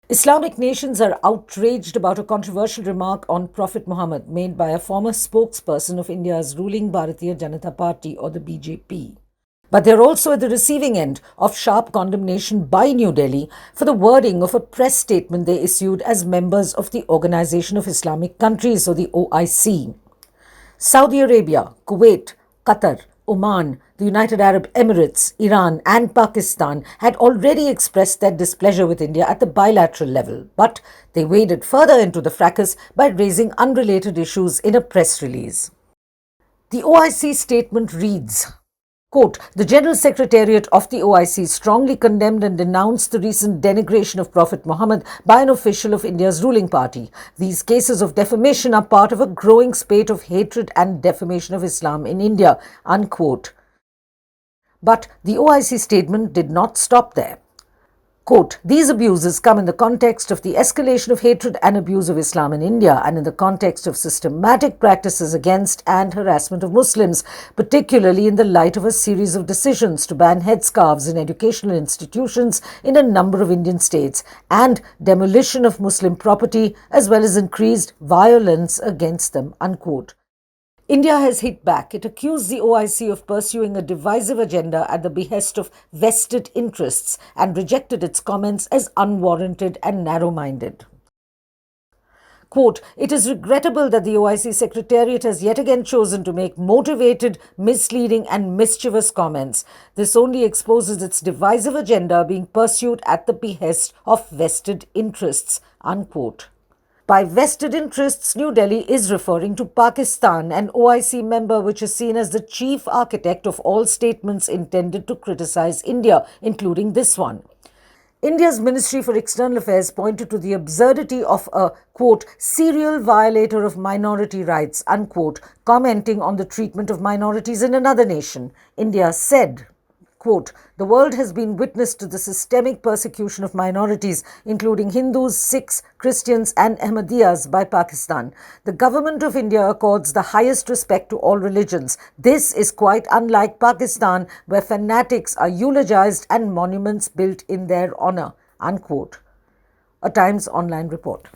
Islamic nations are outraged about a controversial remark on Prophet Mohammed made by a former spokesperson of India's ruling Bharatiya Janata Party, or the BJP. But they're also at the receiving end of sharp condemnation by New Delhi for the wording of a press statement they issued as members of the Organisation of Islamic Countries, or the OIC. Saudi Arabia, Kuwait, Qatar, Oman, the United Arab Emirates, Iran, and Pakistan had already expressed their displeasure with India at the bilateral level, but they waded further into the fracas by raising unrelated issues in a press release. The OIC statement reads, quote, "The General Secretariat of the OIC strongly condemned and denounced the recent denigration of Prophet Mohammed by an official of India's ruling party. These cases of defamation are part of a growing spate of hatred and defamation of Islam in India," unquote. But the OIC statement did not stop there. Quote, "These abuses come in the context of the escalation of hatred and abuse of Islam in India and in the context of systematic practices against and harassment of Muslims, particularly in the light of a series of decisions to ban headscarves in educational institutions in a number of Indian states and demolition of Muslim property as well as increased violence against them," unquote. India has hit back. It accused the OIC of pursuing a divisive agenda at the behest of vested interests and rejected its comments as unwarranted and narrow-minded. Quote, "It is regrettable that the OIC Secretariat has yet again chosen to make motivated, misleading and mischievous comments. This only exposes its divisive agenda being pursued at the behest of vested interests," unquote. By vested interests, New Delhi is referring to Pakistan, an OIC member which is seen as the chief architect of all statements intended to criticize India, including this one. India's Ministry for External Affairs pointed to the absurdity of a, quote, "serial violator of minority rights," unquote, commenting on the treatment of minorities in another nation. India said, quote, "The world has been witness to the systemic persecution of minorities, including Hindus, Sikhs, Christians and Ahmadiyas by Pakistan. The government of India accords the highest respect to all religions. This is quite unlike Pakistan, where fanatics are eulogized and monuments built in their honor," unquote. A Times Online report.